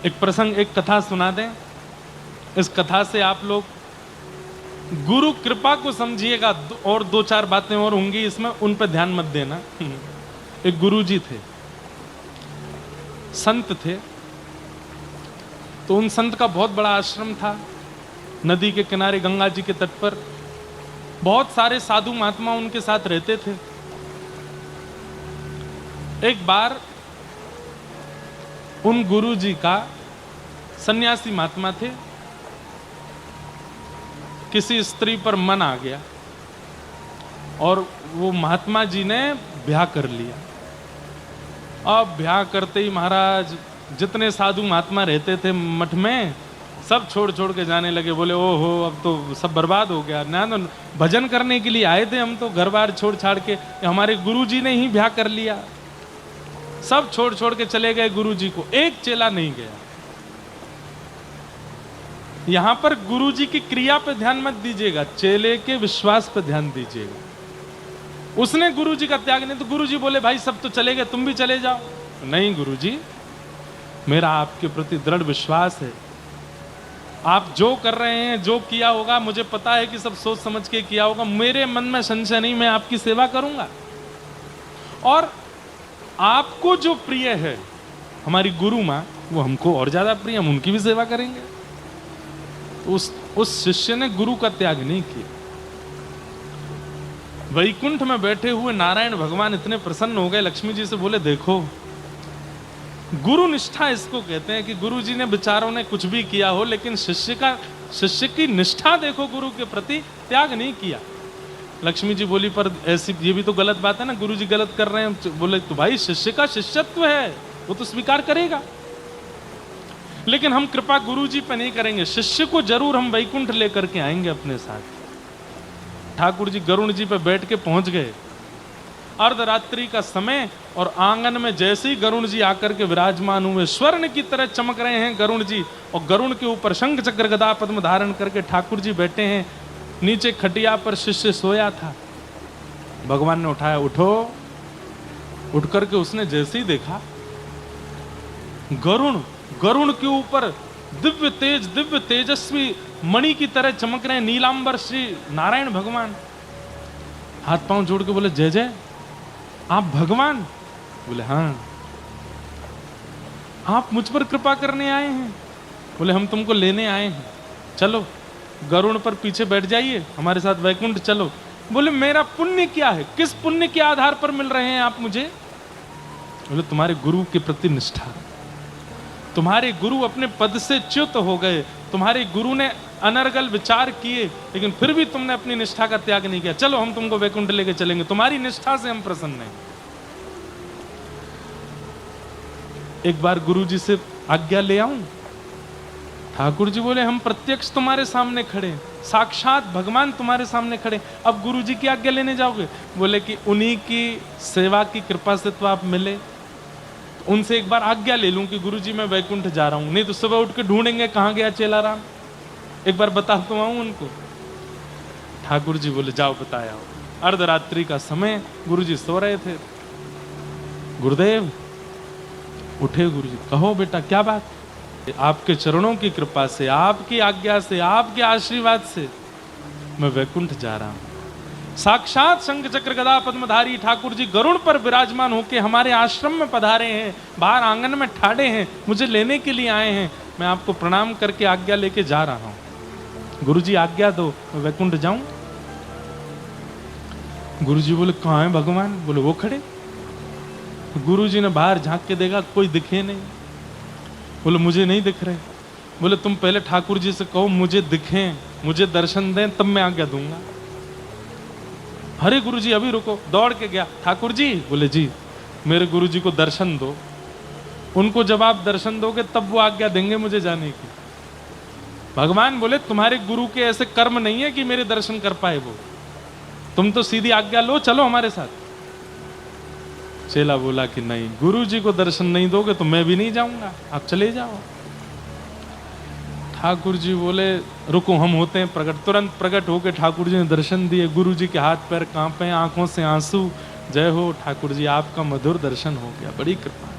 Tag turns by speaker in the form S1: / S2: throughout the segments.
S1: एक प्रसंग, एक कथा सुना दें। इस कथा से आप लोग गुरु कृपा को समझिएगा। और दो चार बातें और होंगी इसमें, उन पर ध्यान मत देना। एक गुरु जी थे, संत थे। तो उन संत का बहुत बड़ा आश्रम था, नदी के किनारे गंगा जी के तट पर। बहुत सारे साधु महात्मा उनके साथ रहते थे। एक बार उन गुरु जी का, सन्यासी महात्मा थे, किसी स्त्री पर मन आ गया और वो महात्मा जी ने ब्याह कर लिया। अब ब्याह करते ही महाराज जितने साधु महात्मा रहते थे मठ में, सब छोड़ छोड़ के जाने लगे। बोले ओहो, अब तो सब बर्बाद हो गया ना। तो भजन करने के लिए आए थे हम, तो घर बार छोड़ छाड़ के, हमारे गुरु जी ने ही ब्याह कर लिया। सब छोड़ छोड़ के चले गए गुरु जी को, एक चेला नहीं गया। यहां पर गुरु जी की क्रिया पे ध्यान मत दीजिएगा, चेले के विश्वास पे ध्यान दीजिएगा। उसने गुरु जी का त्याग नहीं। तो गुरु जी बोले भाई सब तो चले गए, तुम भी चले जाओ। नहीं गुरु जी, मेरा आपके प्रति दृढ़ विश्वास है। आप जो कर रहे हैं, जो किया होगा, मुझे पता है कि सब सोच समझ के किया होगा। मेरे मन में संशय नहीं, मैं आपकी सेवा करूंगा। और आपको जो प्रिय है, हमारी गुरु मां, वो हमको और ज्यादा प्रिय, हम उनकी भी सेवा करेंगे। उस शिष्य ने गुरु का त्याग नहीं किया। वैकुंठ में बैठे हुए नारायण भगवान इतने प्रसन्न हो गए, लक्ष्मी जी से बोले देखो, गुरु निष्ठा इसको कहते हैं कि गुरु जी ने बेचारों ने कुछ भी किया हो, लेकिन शिष्य की निष्ठा देखो, गुरु के प्रति त्याग नहीं किया। लक्ष्मी जी बोली पर ऐसी, ये भी तो गलत बात है ना, गुरु जी गलत कर रहे हैं। बोले तो भाई शिष्य का शिष्यत्व है, वो तो स्वीकार करेगा, लेकिन हम कृपा गुरु जी पे नहीं करेंगे। शिष्य को जरूर हम वैकुंठ लेकर के आएंगे अपने साथ। ठाकुर जी गरुण जी पे बैठ के पहुंच गए। अर्धरात्रि का समय, और आंगन में जैसे ही गरुण जी आकर के विराजमान हुए, स्वर्ण की तरह चमक रहे हैं गरुण जी। और गरुण के ऊपर शंख चक्र गदा पद्म धारण करके ठाकुर जी बैठे हैं। नीचे खटिया पर शिष्य सोया था। भगवान ने उठाया, उठो। उठ करके उसने जैसे ही देखा, गरुण के ऊपर दिव्य तेजस्वी मणि की तरह चमक रहे नीलांबर श्री नारायण भगवान। हाथ पांव जोड़ के बोले जय जय, आप भगवान? बोले हाँ। आप मुझ पर कृपा करने आए हैं? बोले हम तुमको लेने आए हैं, चलो गरुड़ पर पीछे बैठ जाइए, हमारे साथ वैकुंठ चलो। बोले मेरा पुण्य क्या है? किस पुण्य के आधार पर मिल रहे हैं आप मुझे? बोले तुम्हारे गुरु के प्रति निष्ठा। तुम्हारे गुरु अपने पद से च्युत हो गए, तुम्हारे गुरु ने अनर्गल विचार किए, लेकिन फिर भी तुमने अपनी निष्ठा का त्याग नहीं किया। चलो हम तुमको वैकुंठ लेके चलेंगे, तुम्हारी निष्ठा से हम प्रसन्न हैं। एक बार गुरु जी से आज्ञा ले आऊं? ठाकुर जी बोले हम प्रत्यक्ष तुम्हारे सामने खड़े, साक्षात भगवान तुम्हारे सामने खड़े, अब गुरु जी की आज्ञा लेने जाओगे? बोले कि उन्हीं की सेवा की कृपा से तो आप मिले, उनसे एक बार आज्ञा ले लूं कि गुरु जी मैं वैकुंठ जा रहा हूं, नहीं तो सुबह उठ के ढूंढेंगे कहां गया चेला राम, एक बार बता तो आऊं उनको। ठाकुर जी बोले जाओ बताया। अर्धरात्रि का समय, गुरु जी सो रहे थे। गुरुदेव उठे गुरु जी, कहो बेटा क्या बात? आपके चरणों की कृपा से, आपकी आज्ञा से, आपके आशीर्वाद से मैं वैकुंठ जा रहा हूं। साक्षात शंख चक्र गदा पद्मधारी ठाकुर जी गरुड़ पर विराजमान होकर हमारे आश्रम में पधारे हैं, बाहर आंगन में ठाड़े हैं, मुझे लेने के लिए आए हैं। मैं आपको प्रणाम करके आज्ञा लेके जा रहा हूं। गुरु जी आज्ञा दो, मैं वैकुंठ जाऊं। गुरु जी बोले कहां है भगवान? बोले वो खड़े। गुरु जी ने बाहर झांक के देखा, कोई दिखे नहीं। बोले मुझे नहीं दिख रहे। बोले तुम पहले ठाकुर जी से कहो मुझे दिखें, मुझे दर्शन दें, तब मैं आज्ञा दूंगा। अरे गुरु जी अभी रुको। दौड़ के गया, ठाकुर जी? बोले जी मेरे गुरु जी को दर्शन दो, उनको जब आप दर्शन दोगे तब वो आज्ञा देंगे मुझे जाने की। भगवान बोले तुम्हारे गुरु के ऐसे कर्म नहीं है कि मेरे दर्शन कर पाए वो, तुम तो सीधी आज्ञा लो, चलो हमारे साथ। चेला बोला कि नहीं, गुरु जी को दर्शन नहीं दोगे तो मैं भी नहीं जाऊंगा, आप चले जाओ। ठाकुर जी बोले रुको हम होते हैं प्रकट। तुरंत प्रकट होकर ठाकुर जी ने दर्शन दिए। गुरु जी के हाथ पैर कांपे, आंखों से आंसू। जय हो ठाकुर जी, आपका मधुर दर्शन हो गया, बड़ी कृपा।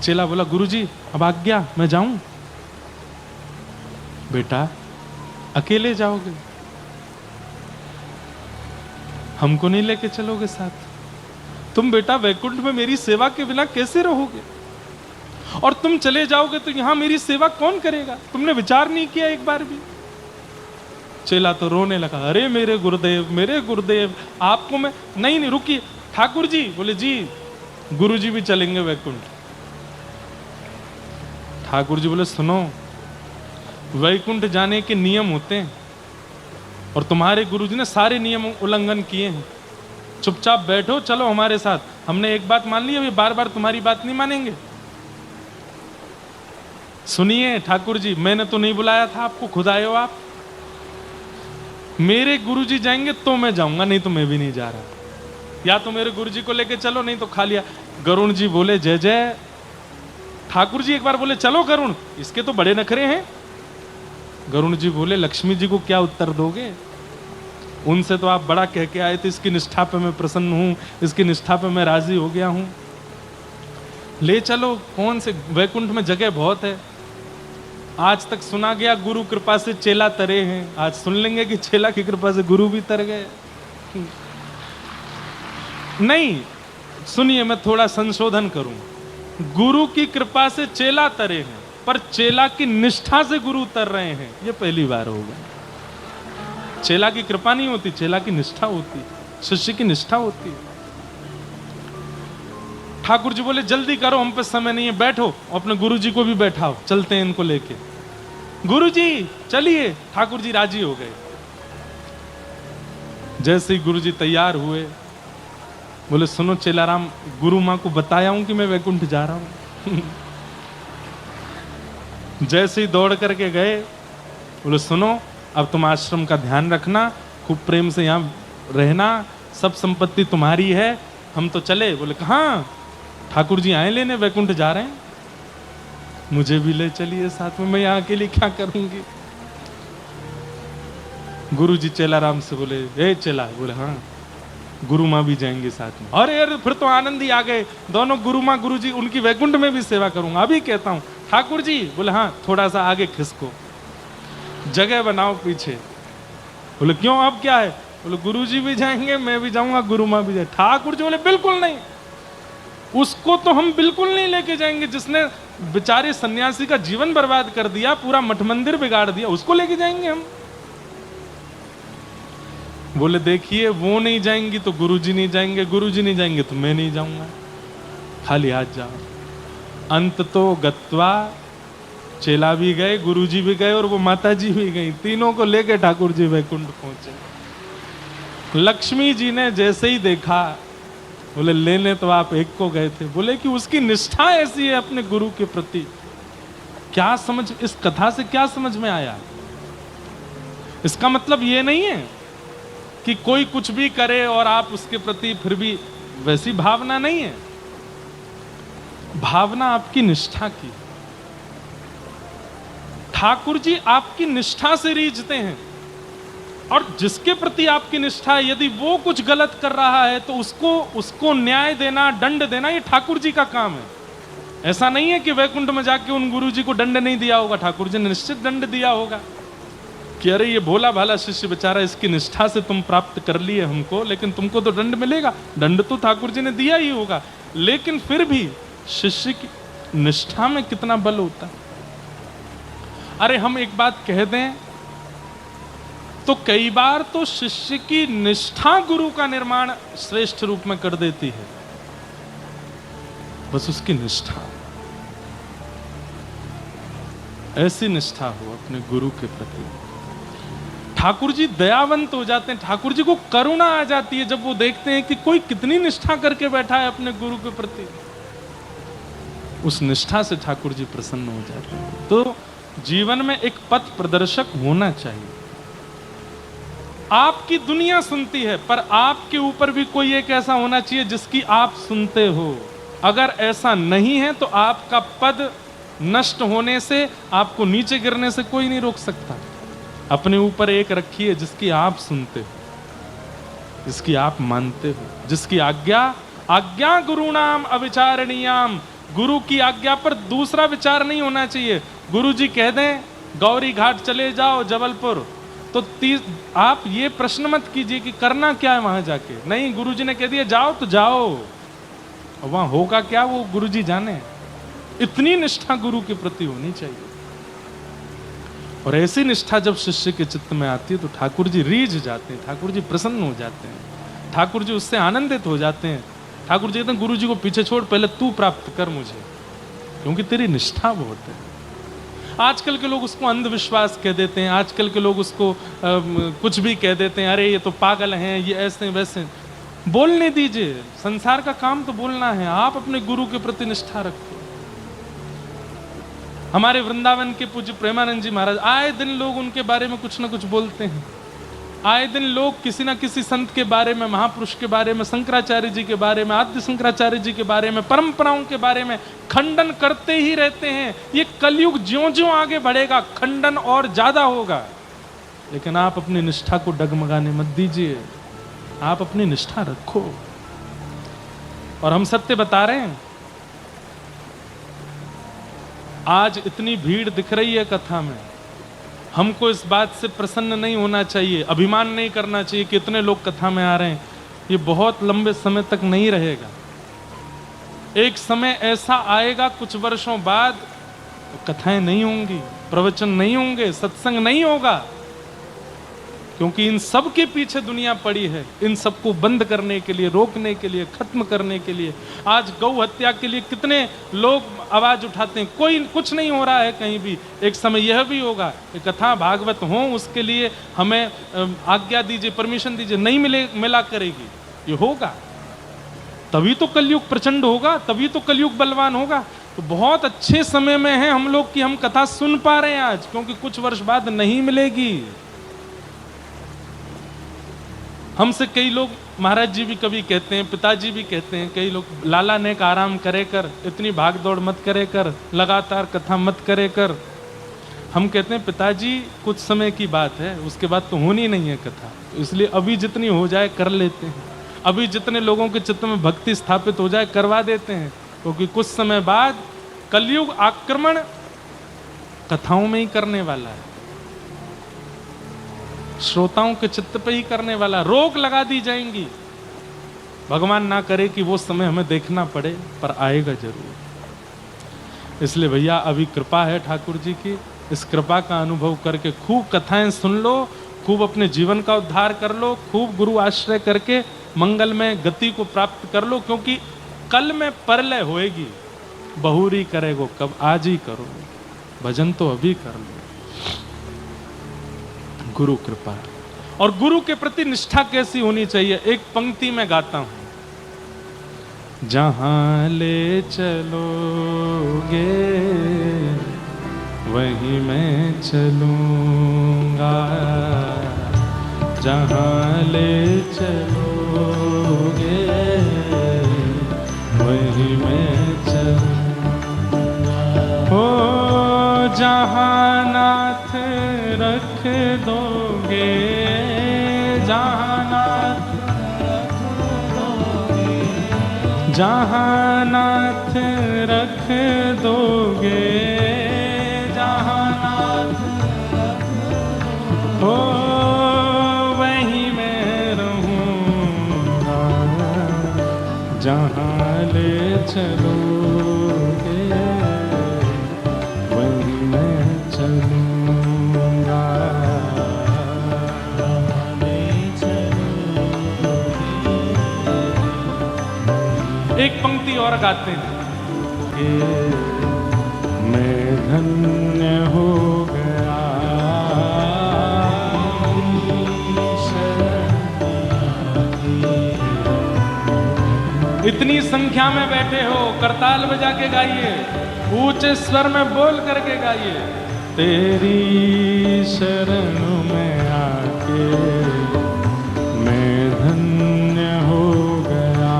S1: चेला बोला गुरुजी अब आज्ञा, मैं जाऊं? बेटा अकेले जाओगे, हमको नहीं लेके चलोगे साथ? तुम बेटा वैकुंठ में मेरी सेवा के बिना कैसे रहोगे? और तुम चले जाओगे तो यहां मेरी सेवा कौन करेगा? तुमने विचार नहीं किया एक बार भी? चेला तो रोने लगा, अरे मेरे गुरुदेव आपको मैं नहीं रुकिए ठाकुर जी। बोले जी गुरुजी भी चलेंगे वैकुंठ। ठाकुर जी बोले सुनो, वैकुंठ जाने के नियम होते हैं और तुम्हारे गुरुजी ने सारे नियम उल्लंघन किए हैं। चुपचाप बैठो, चलो हमारे साथ। हमने एक बात मान ली, अभी बार बार तुम्हारी बात नहीं मानेंगे। सुनिए ठाकुर जी, मैंने तो नहीं बुलाया था आपको, खुद आए हो आप। मेरे गुरुजी जाएंगे तो मैं जाऊंगा, नहीं तो मैं भी नहीं जा रहा। या तो मेरे गुरुजी को लेके चलो, नहीं तो खा लिया। गरुण जी बोले जय जय। ठाकुर जी एक बार बोले चलो गरुण, इसके तो बड़े नखरे हैं। गरुण जी बोले लक्ष्मी जी को क्या उत्तर दोगे? उनसे तो आप बड़ा कह के आए थे, इसकी निष्ठा पे मैं प्रसन्न हूं, इसकी निष्ठा पे मैं राजी हो गया हूं। ले चलो, कौन से वैकुंठ में जगह बहुत है। आज तक सुना गया गुरु कृपा से चेला तरे हैं, आज सुन लेंगे कि चेला की कृपा से गुरु भी तर गए। नहीं, सुनिए मैं थोड़ा संशोधन करूं। गुरु की कृपा से चेला तरे हैं, पर चेला की निष्ठा से गुरु उतर रहे हैं, ये पहली बार होगा। चेला की कृपा नहीं होती, चेला की निष्ठा होती, शिष्य की निष्ठा होती। ठाकुर जी बोले जल्दी करो, हम पे समय नहीं है, बैठो। अपने गुरु जी को भी बैठाओ, चलते हैं इनको लेके। गुरु जी चलिए। ठाकुर जी राजी हो गए। जैसे ही गुरु जी तैयार हुए, बोले सुनो चेलाराम, गुरु मां को बताया हूं कि मैं वैकुंठ जा रहा हूं। जैसे ही दौड़ करके गए, बोले सुनो अब तुम आश्रम का ध्यान रखना, खूब प्रेम से यहां रहना, सब संपत्ति तुम्हारी है, हम तो चले। बोले कहाँ? ठाकुर जी आए लेने, वैकुंठ जा रहे हैं, मुझे भी ले चलिए साथ में, मैं यहाँ के लिए क्या करूंगी। गुरु जी चेलाराम से बोले ए चेला, बोले हाँ गुरु माँ भी जाएंगे साथ में। अरे अरे फिर तो आनंद ही आ गए, दोनों गुरु माँ गुरु जी, उनकी वैकुंठ में भी सेवा करूंगा, अभी कहता हूँ। ठाकुर जी बोले हाँ थोड़ा सा आगे खिसको, जगह बनाओ पीछे। बोले क्यों, अब क्या है? बोले गुरु जी भी जाएंगे, मैं भी जाऊंगा, गुरु माँ भी जाए। ठाकुर जी बोले बिल्कुल नहीं, उसको तो हम बिल्कुल नहीं लेके जाएंगे, जिसने बेचारे सन्यासी का जीवन बर्बाद कर दिया, पूरा मठ मंदिर बिगाड़ दिया, उसको लेके जाएंगे हम? बोले देखिए वो नहीं जाएंगी तो गुरुजी नहीं जाएंगे, गुरुजी नहीं जाएंगे तो मैं नहीं जाऊंगा, खाली हाथ जाओ। अंत तो गत्वा, चेला भी गए, गुरुजी भी गए और वो माता जी भी गई, तीनों को लेके ठाकुर जी वैकुंठ पहुंचे। लक्ष्मी जी ने जैसे ही देखा, बोले लेने तो आप एक को गए थे, बोले कि उसकी निष्ठा ऐसी है अपने गुरु के प्रति। क्या समझ, इस कथा से क्या समझ में आया? इसका मतलब ये नहीं है कि कोई कुछ भी करे और आप उसके प्रति फिर भी, वैसी भावना नहीं है। भावना आपकी निष्ठा की। ठाकुर जी आपकी निष्ठा से रीझते हैं, और जिसके प्रति आपकी निष्ठा है, यदि वो कुछ गलत कर रहा है तो उसको न्याय देना, दंड देना, ये ठाकुर जी का काम है। ऐसा नहीं है कि वैकुंठ में जाके उन गुरु जी को दंड नहीं दिया होगा, ठाकुर जी ने निश्चित दंड दिया होगा कि अरे ये भोला भाला शिष्य बेचारा, इसकी निष्ठा से तुम प्राप्त कर लिए हमको, लेकिन तुमको तो दंड मिलेगा। दंड तो ठाकुर जी ने दिया ही होगा, लेकिन फिर भी शिष्य की निष्ठा में कितना बल होता है। अरे हम एक बात कह दें तो कई बार तो शिष्य की निष्ठा गुरु का निर्माण श्रेष्ठ रूप में कर देती है, बस उसकी निष्ठा, ऐसी निष्ठा हो अपने गुरु के प्रति। ठाकुर जी दयावंत हो जाते हैं, ठाकुर जी को करुणा आ जाती है जब वो देखते हैं कि कोई कितनी निष्ठा करके बैठा है अपने गुरु के प्रति। उस निष्ठा से ठाकुर जी प्रसन्न हो जाते हैं। तो जीवन में एक पथ प्रदर्शक होना चाहिए। आपकी दुनिया सुनती है, पर आपके ऊपर भी कोई एक ऐसा होना चाहिए जिसकी आप सुनते हो। अगर ऐसा नहीं है तो आपका पद नष्ट होने से, आपको नीचे गिरने से कोई नहीं रोक सकता। अपने ऊपर एक रखिए जिसकी आप सुनते हो, जिसकी आप मानते हो, जिसकी आज्ञा गुरुणाम अविचारणीयाम गुरु की आज्ञा पर दूसरा विचार नहीं होना चाहिए। गुरु जी कह दें गौरी घाट चले जाओ जबलपुर, तो आप ये प्रश्न मत कीजिए कि करना क्या है वहां जाके। नहीं, गुरु जी ने कह दिया जाओ तो जाओ, वहां होगा क्या वो गुरु जी जाने। इतनी निष्ठा गुरु के प्रति होनी चाहिए। और ऐसी निष्ठा जब शिष्य के चित्त में आती है तो ठाकुर जी रीझ जाते हैं, ठाकुर जी प्रसन्न हो जाते हैं, ठाकुर जी उससे आनंदित हो जाते हैं। ठाकुर जी कहते हैं गुरु जी को पीछे छोड़, पहले तू प्राप्त कर मुझे, क्योंकि तेरी निष्ठा बहुत है। आजकल के लोग उसको अंधविश्वास कह देते हैं, आजकल के लोग उसको कुछ भी कह देते हैं, अरे ये तो पागल हैं, ये ऐसे वैसे। बोलने दीजिए, संसार का काम तो बोलना है। आप अपने गुरु के प्रति निष्ठा रखो। हमारे वृंदावन के पूज्य प्रेमानंद जी महाराज, आए दिन लोग उनके बारे में कुछ ना कुछ बोलते हैं। आए दिन लोग किसी ना किसी संत के बारे में, महापुरुष के बारे में, शंकराचार्य जी के बारे में, आद्य शंकराचार्य जी के बारे में, परंपराओं के बारे में खंडन करते ही रहते हैं। ये कलयुग ज्यों-ज्यों आगे बढ़ेगा खंडन और ज्यादा होगा। लेकिन आप अपनी निष्ठा को डगमगाने मत दीजिए, आप अपनी निष्ठा रखो। और हम सत्य बता रहे हैं, आज इतनी भीड़ दिख रही है कथा में, हमको इस बात से प्रसन्न नहीं होना चाहिए, अभिमान नहीं करना चाहिए कि इतने लोग कथा में आ रहे हैं। ये बहुत लंबे समय तक नहीं रहेगा। एक समय ऐसा आएगा कुछ वर्षों बाद, कथाएं नहीं होंगी, प्रवचन नहीं होंगे, सत्संग नहीं होगा, क्योंकि इन सब के पीछे दुनिया पड़ी है, इन सबको बंद करने के लिए, रोकने के लिए, खत्म करने के लिए। आज गौ हत्या के लिए कितने लोग आवाज उठाते हैं, कोई कुछ नहीं हो रहा है कहीं भी। एक समय यह भी होगा कि कथा भागवत हो, उसके लिए हमें आज्ञा दीजिए, परमिशन दीजिए, नहीं मिला करेगी। ये होगा, तभी तो कलयुग प्रचंड होगा, तभी तो कलयुग बलवान होगा। तो बहुत अच्छे समय में है हम लोग कि हम कथा सुन पा रहे हैं आज, क्योंकि कुछ वर्ष बाद नहीं मिलेगी। हमसे कई लोग, महाराज जी भी कभी कहते हैं, पिताजी भी कहते हैं, कई लोग, लाला ने का आराम करे कर, इतनी भाग दौड़ मत करे कर, लगातार कथा मत करे कर। हम कहते हैं पिताजी कुछ समय की बात है, उसके बाद तो होनी नहीं है कथा, इसलिए अभी जितनी हो जाए कर लेते हैं। अभी जितने लोगों के चित्त में भक्ति स्थापित हो जाए करवा देते हैं, क्योंकि कुछ समय बाद कलयुग आक्रमण कथाओं में ही करने वाला है, श्रोताओं के चित्त पे ही करने वाला। रोक लगा दी जाएंगी। भगवान ना करे कि वो समय हमें देखना पड़े, पर आएगा जरूर। इसलिए भैया अभी कृपा है ठाकुर जी की, इस कृपा का अनुभव करके खूब कथाएं सुन लो, खूब अपने जीवन का उद्धार कर लो, खूब गुरु आश्रय करके मंगलमय गति को प्राप्त कर लो, क्योंकि कल में परलय होएगी। बहुरी करेगो कब, आज ही करो, भजन तो अभी कर लो। गुरु कृपा। और गुरु के प्रति निष्ठा कैसी होनी चाहिए, एक पंक्ति में गाता हूं। जहां ले चलोगे वहीं मैं चलूंगा, जहां ले चलोगे वहीं मैं चलूंगा। ओ जहां नाथ रख दोगे, जहां नाथ रख दोगे, जहां नाथ रख दोगे, जहां नाथ रख दोगे, ओ वहीं मैं रहूंगा, जहां ले चलोगे वहीं मैं चलूंगा। एक पंक्ति और गाते हैं, मैं धन्य हो गया, इतनी संख्या में बैठे हो, करताल बजा के गाइए, ऊंचे स्वर में बोल करके गाइए। तेरी शरण में आके मैं धन्य हो गया,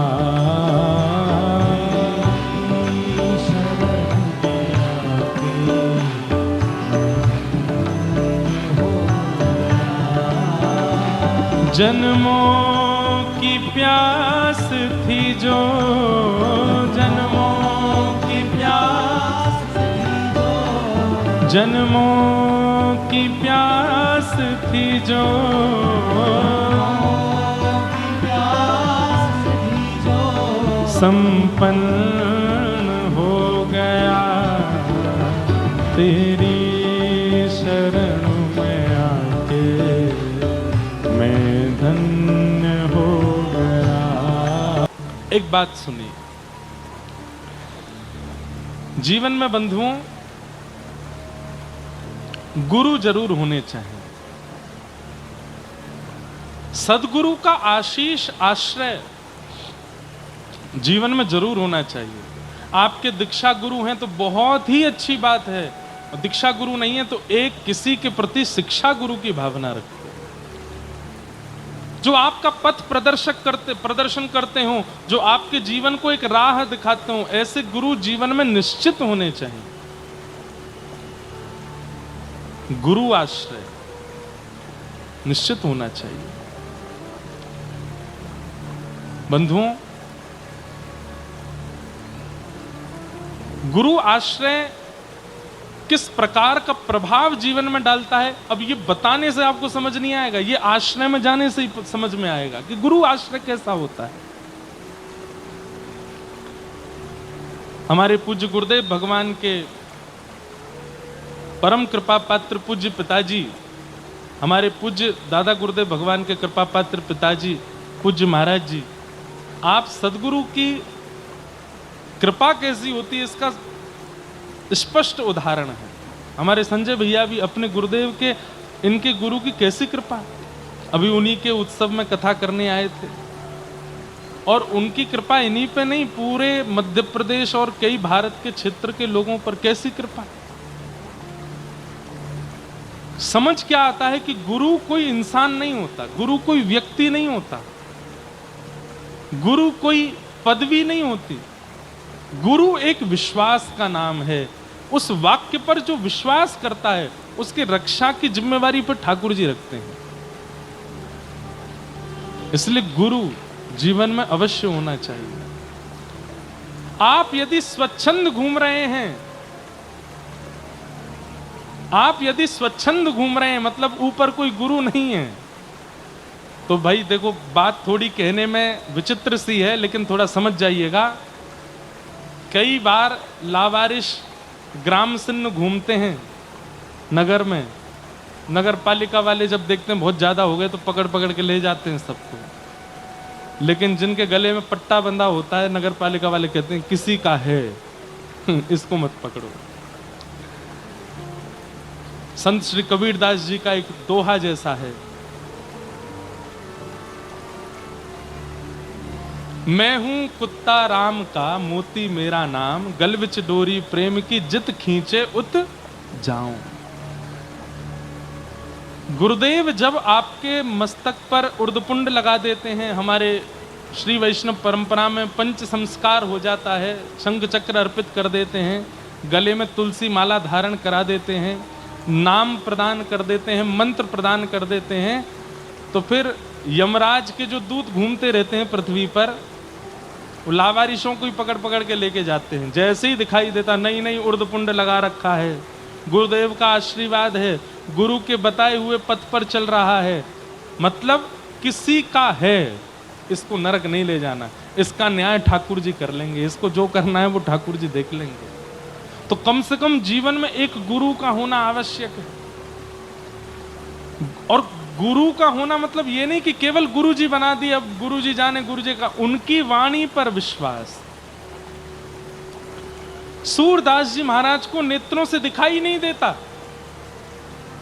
S1: जन्मों की प्यास थी जो, जन्मों की जन्मों की प्यास थी जो, संपन्न हो गया तेरी शरण में आके, मैं धन्य हो गया। एक बात सुनिए, जीवन में बंधुओं गुरु जरूर होने चाहिए। सदगुरु का आशीष आश्रय जीवन में जरूर होना चाहिए। आपके दीक्षा गुरु हैं तो बहुत ही अच्छी बात है, और दीक्षा गुरु नहीं है तो एक किसी के प्रति शिक्षा गुरु की भावना रखो, जो आपका पथ प्रदर्शन करते हो, जो आपके जीवन को एक राह दिखाते हो। ऐसे गुरु जीवन में निश्चित होने चाहिए। गुरु आश्रय निश्चित होना चाहिए। बंधुओं, गुरु आश्रय किस प्रकार का प्रभाव जीवन में डालता है, अब ये बताने से आपको समझ नहीं आएगा, ये आश्रय में जाने से ही समझ में आएगा कि गुरु आश्रय कैसा होता है। हमारे पूज्य गुरुदेव भगवान के परम कृपा पात्र पूज्य पिताजी, हमारे पूज्य दादा गुरुदेव भगवान के कृपा पात्र पिताजी पूज्य महाराज जी, आप सदगुरु की कृपा कैसी होती है इसका स्पष्ट उदाहरण है। हमारे संजय भैया भी अपने गुरुदेव के, इनके गुरु की कैसी कृपा, अभी उन्हीं के उत्सव में कथा करने आए थे, और उनकी कृपा इन्हीं पे नहीं, पूरे मध्य प्रदेश और कई भारत के क्षेत्र के लोगों पर कैसी कृपा। समझ क्या आता है कि गुरु कोई इंसान नहीं होता, गुरु कोई व्यक्ति नहीं होता, गुरु कोई पदवी नहीं होती, गुरु एक विश्वास का नाम है। उस वाक्य पर जो विश्वास करता है उसकी रक्षा की जिम्मेवारी पर ठाकुर जी रखते हैं। इसलिए गुरु जीवन में अवश्य होना चाहिए। आप यदि स्वच्छंद घूम रहे हैं, आप यदि स्वच्छंद घूम रहे हैं मतलब ऊपर कोई गुरु नहीं है, तो भाई देखो बात थोड़ी कहने में विचित्र सी है, लेकिन थोड़ा समझ जाइएगा। कई बार लावारिश ग्राम सिन्न घूमते हैं नगर में, नगर पालिका वाले जब देखते हैं बहुत ज्यादा हो गए तो पकड़ पकड़ के ले जाते हैं सबको, लेकिन जिनके गले में पट्टा बंधा होता है नगर पालिका वाले कहते हैं किसी का है इसको मत पकड़ो। संत श्री कबीरदास जी का एक दोहा जैसा है, मैं हूं कुत्ता राम का मोती मेरा नाम, गल विच डोरी प्रेम की जित खींचे उत जाऊं। गुरुदेव जब आपके मस्तक पर उर्दपुंड लगा देते हैं, हमारे श्री वैष्णव परंपरा में पंच संस्कार हो जाता है, शंख चक्र अर्पित कर देते हैं, गले में तुलसी माला धारण करा देते हैं, नाम प्रदान कर देते हैं, मंत्र प्रदान कर देते हैं, तो फिर यमराज के जो दूत घूमते रहते हैं पृथ्वी पर, वो लावारिशों को ही पकड़ पकड़ के लेके जाते हैं। जैसे ही दिखाई देता नहीं उर्दपुंड लगा रखा है, गुरुदेव का आशीर्वाद है, गुरु के बताए हुए पथ पर चल रहा है, मतलब किसी का है, इसको नरक नहीं ले जाना, इसका न्याय ठाकुर जी कर लेंगे, इसको जो करना है वो ठाकुर जी देख लेंगे। तो कम से कम जीवन में एक गुरु का होना आवश्यक है। और गुरु का होना मतलब ये नहीं कि केवल गुरु जी बना दिए, अब गुरु जी जाने गुरु जी का, उनकी वाणी पर विश्वास। सूरदास जी महाराज को नेत्रों से दिखाई नहीं देता,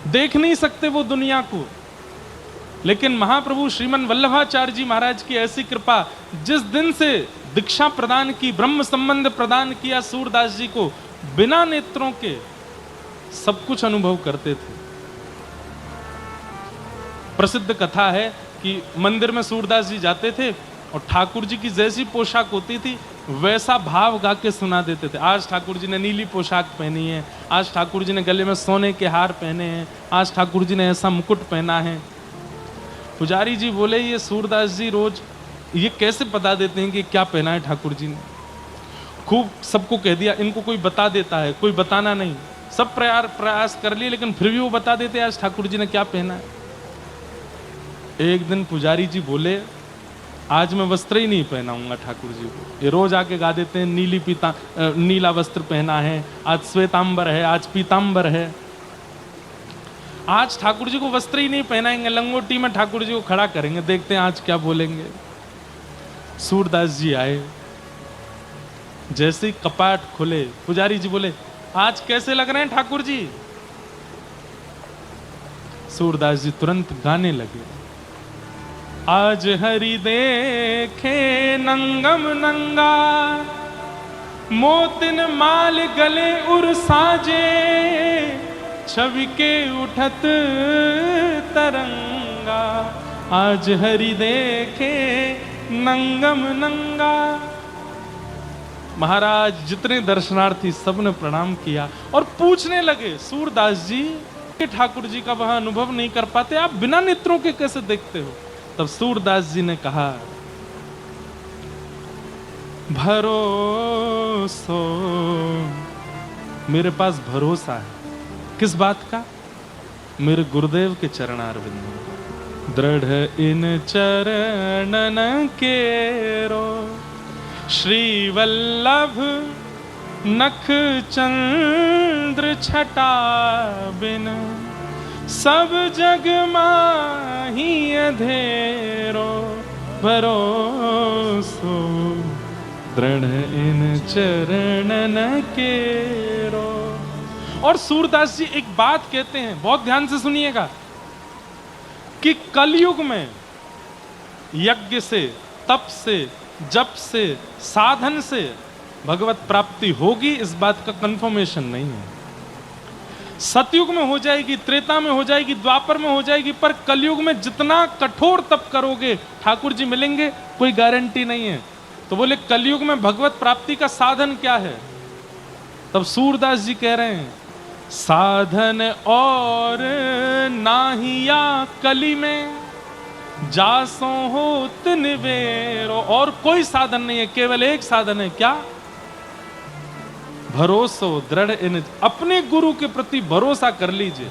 S1: देख नहीं सकते वो दुनिया को, लेकिन महाप्रभु श्रीमन वल्लभाचार्य जी महाराज की ऐसी कृपा, जिस दिन से दीक्षा प्रदान की, ब्रह्म संबंध प्रदान किया सूरदास जी को, बिना नेत्रों के सब कुछ अनुभव करते थे। प्रसिद्ध कथा है कि मंदिर में सूरदास जी जाते थे और ठाकुर जी की जैसी पोशाक होती थी वैसा भाव गा के सुना देते थे। आज ठाकुर जी ने नीली पोशाक पहनी है, आज ठाकुर जी ने गले में सोने के हार पहने हैं, आज ठाकुर जी ने ऐसा मुकुट पहना है। पुजारी जी बोले ये सूरदास जी रोज ये कैसे बता देते हैं कि क्या पहना है ठाकुर जी ने। खूब सबको कह दिया, इनको कोई बता देता है, कोई बताना नहीं। सब प्रयास कर लिए, लेकिन फिर भी वो बता देते आज ठाकुर जी ने क्या पहना है। एक दिन पुजारी जी बोले, आज मैं वस्त्र ही नहीं पहनाऊंगा ठाकुर जी को। ये रोज आके गा देते हैं नीला वस्त्र पहना है, आज श्वेतांबर है, आज पीतांबर है। आज ठाकुर जी को वस्त्र ही नहीं पहनाएंगे, लंगोटी में ठाकुर जी को खड़ा करेंगे, देखते हैं आज क्या बोलेंगे। सूरदास जी आए, जैसे ही कपाट खुले, पुजारी जी बोले, आज कैसे लग रहे हैं ठाकुर जी? सूरदास जी तुरंत गाने लगे, आज हरि देखे नंगम नंगा, मोतिन माल गले उर साजे, छवि के उठत तरंगा, आज हरि देखे नंगम नंगा। महाराज जितने दर्शनार्थी सबने प्रणाम किया और पूछने लगे, सूरदास जी ठाकुर जी का वहां अनुभव नहीं कर पाते, आप बिना नेत्रों के कैसे देखते हो? तब सूरदास जी ने कहा, भरोसो, मेरे पास भरोसा है। किस बात का? मेरे गुरुदेव के चरणारविंद, दृढ़ इन चरणन केरो, श्री वल्लभ नख चंद्र छटा बिन, सब जग माही अधेरो, भरोसो दृढ़ इन चरणन केरो। और सूरदास जी एक बात कहते हैं, बहुत ध्यान से सुनिएगा, कि कलयुग में यज्ञ से, तप से, जप से, साधन से भगवत प्राप्ति होगी, इस बात का कंफर्मेशन नहीं है। सतयुग में हो जाएगी, त्रेता में हो जाएगी, द्वापर में हो जाएगी, पर कलयुग में जितना कठोर तप करोगे ठाकुर जी मिलेंगे, कोई गारंटी नहीं है। तो बोले कलयुग में भगवत प्राप्ति का साधन क्या है? तब सूरदास जी कह रहे हैं, साधन और नाहिया कली में, जासो होत निवेरो। और कोई साधन नहीं है, केवल एक साधन है, क्या? भरोसो दृढ़ इन, अपने गुरु के प्रति भरोसा कर लीजिए,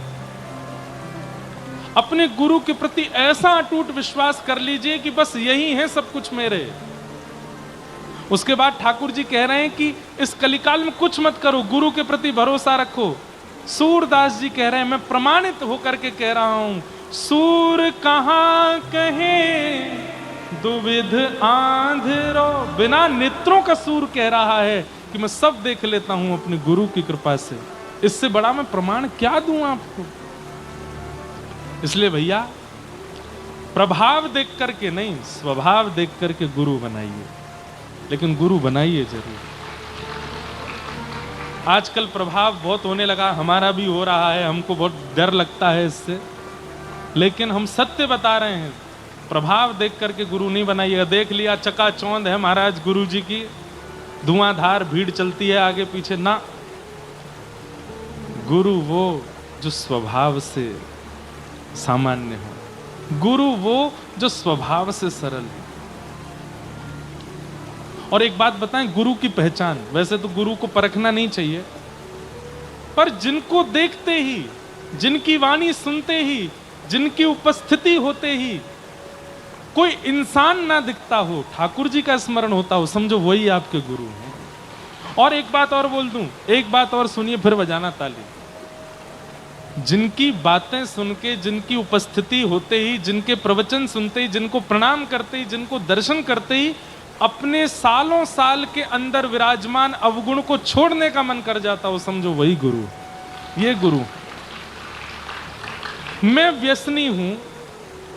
S1: अपने गुरु के प्रति ऐसा अटूट विश्वास कर लीजिए कि बस यही है सब कुछ मेरे। उसके बाद ठाकुर जी कह रहे हैं कि इस कलिकाल में कुछ मत करो, गुरु के प्रति भरोसा रखो। सूरदास जी कह रहे हैं, मैं प्रमाणित होकर के कह रहा हूं, सूर कहां कहे दुविध आंधरो, बिना नेत्रों का सूर कह रहा है कि मैं सब देख लेता हूं अपने गुरु की कृपा से। इससे बड़ा मैं प्रमाण क्या दूं आपको? इसलिए भैया, प्रभाव देख करके नहीं, स्वभाव देख करके गुरु बनाइए, लेकिन गुरु बनाइए जरूर। आजकल प्रभाव बहुत होने लगा, हमारा भी हो रहा है, हमको बहुत डर लगता है इससे, लेकिन हम सत्य बता रहे हैं। प्रभाव देख करके गुरु नहीं बनाइएगा। देख लिया चकाचौंध है महाराज गुरु जी की, धुआंधार भीड़ चलती है आगे पीछे, ना। गुरु वो जो स्वभाव से सामान्य हो, गुरु वो जो स्वभाव से सरल है। और एक बात बताएं, गुरु की पहचान, वैसे तो गुरु को परखना नहीं चाहिए, पर जिनको देखते ही, जिनकी वाणी सुनते ही, जिनकी उपस्थिति होते ही कोई इंसान ना दिखता हो, ठाकुर जी का स्मरण होता हो, समझो वही आपके गुरु हैं। और एक बात और बोल दूं, एक बात और सुनिए, फिर बजाना ताली। जिनकी बातें सुन के, जिनकी उपस्थिति होते ही, जिनके प्रवचन सुनते ही, जिनको प्रणाम करते ही, जिनको दर्शन करते ही अपने सालों साल के अंदर विराजमान अवगुण को छोड़ने का मन कर जाता हो, समझो वही गुरु। ये गुरु, मैं व्यसनी हूं,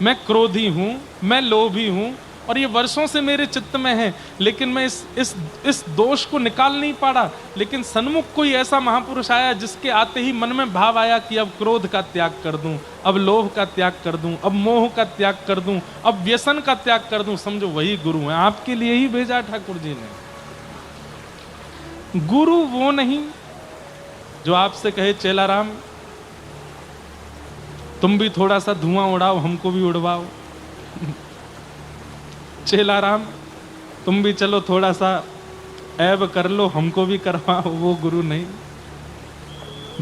S1: मैं क्रोधी हूं, मैं लोभी हूं, और ये वर्षों से मेरे चित्त में है, लेकिन मैं इस दोष को निकाल नहीं पाड़ा। लेकिन सन्मुख कोई ऐसा महापुरुष आया जिसके आते ही मन में भाव आया कि अब क्रोध का त्याग कर दूं, अब लोभ का त्याग कर दूं, अब मोह का त्याग कर दूं, अब व्यसन का त्याग कर दूं, समझो वही गुरु है। आपके लिए ही भेजा ठाकुर जी ने। गुरु वो नहीं जो आपसे कहे चेला राम तुम भी थोड़ा सा धुआं उड़ाओ, हमको भी उड़वाओ। चेला राम तुम भी चलो थोड़ा सा ऐब कर लो, हमको भी करवाओ। वो गुरु नहीं।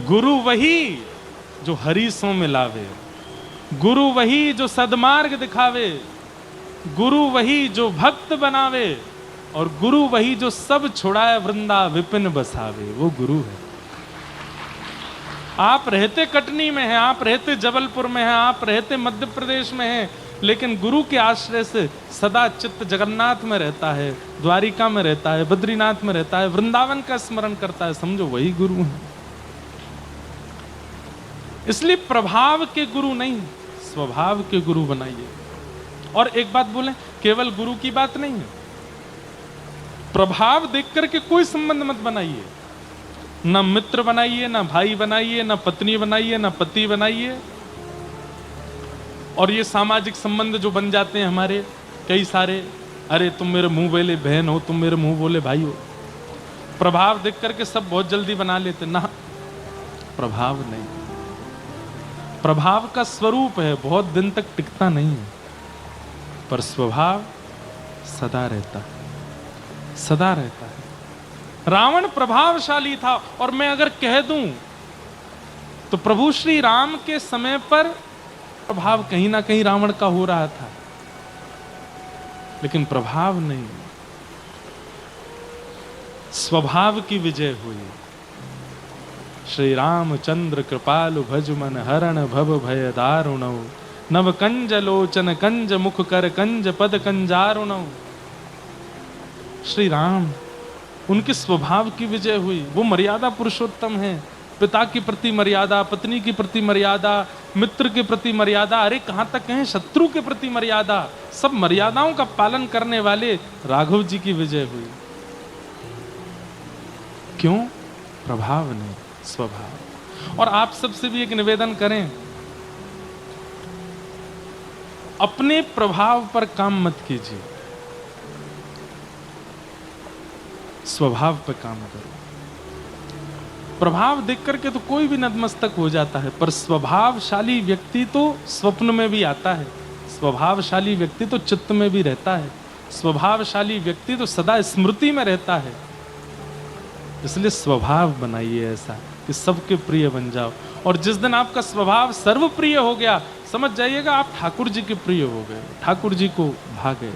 S1: गुरु वही जो हरि सो मिलावे, गुरु वही जो सदमार्ग दिखावे, गुरु वही जो भक्त बनावे, और गुरु वही जो सब छुड़ाए वृंदा विपिन बसावे। वो गुरु है। आप रहते कटनी में हैं, आप रहते जबलपुर में हैं, आप रहते मध्य प्रदेश में हैं, लेकिन गुरु के आश्रय से सदा चित्त जगन्नाथ में रहता है, द्वारिका में रहता है, बद्रीनाथ में रहता है, वृंदावन का स्मरण करता है, समझो वही गुरु है। इसलिए प्रभाव के गुरु नहीं, स्वभाव के गुरु बनाइए। और एक बात बोलें, केवल गुरु की बात नहीं है, प्रभाव देख करके कोई संबंध मत बनाइए। ना मित्र बनाइए, ना भाई बनाइए, ना पत्नी बनाइए, ना पति बनाइए। और ये सामाजिक संबंध जो बन जाते हैं हमारे कई सारे, अरे तुम मेरे मुंह बोले बहन हो, तुम मेरे मुंह बोले भाई हो, प्रभाव देख करके सब बहुत जल्दी बना लेते। ना, प्रभाव नहीं, प्रभाव का स्वरूप है, बहुत दिन तक टिकता नहीं है, पर स्वभाव सदा रहता है, सदा रहता है। रावण प्रभावशाली था, और मैं अगर कह दूं तो प्रभु श्री राम के समय पर प्रभाव कहीं ना कहीं रावण का हो रहा था, लेकिन प्रभाव नहीं, स्वभाव की विजय हुई। श्री रामचंद्र कृपालु भज मन हरण भव भय दारुणौ, नव कंज लोचन कंज मुख कर कंज पद कंजारुणौ। श्री राम, उनके स्वभाव की विजय हुई। वो मर्यादा पुरुषोत्तम है, पिता के प्रति मर्यादा, पत्नी के प्रति मर्यादा, मित्र के प्रति मर्यादा, अरे कहां तक है शत्रु के प्रति मर्यादा, सब मर्यादाओं का पालन करने वाले राघव जी की विजय हुई। क्यों? प्रभाव नहीं, स्वभाव। और आप सबसे भी एक निवेदन करें, अपने प्रभाव पर काम मत कीजिए, स्वभाव पर काम करो। प्रभाव देख करके तो कोई भी नतमस्तक हो जाता है, पर स्वभावशाली व्यक्ति तो स्वप्न में भी आता है, स्वभावशाली व्यक्ति तो चित्त में भी रहता है, स्वभावशाली व्यक्ति तो सदा स्मृति में रहता है। इसलिए स्वभाव बनाइए ऐसा कि सबके प्रिय बन जाओ। और जिस दिन आपका स्वभाव सर्वप्रिय हो गया, समझ जाइएगा आप ठाकुर जी के प्रिय हो गए, ठाकुर जी को भा गए।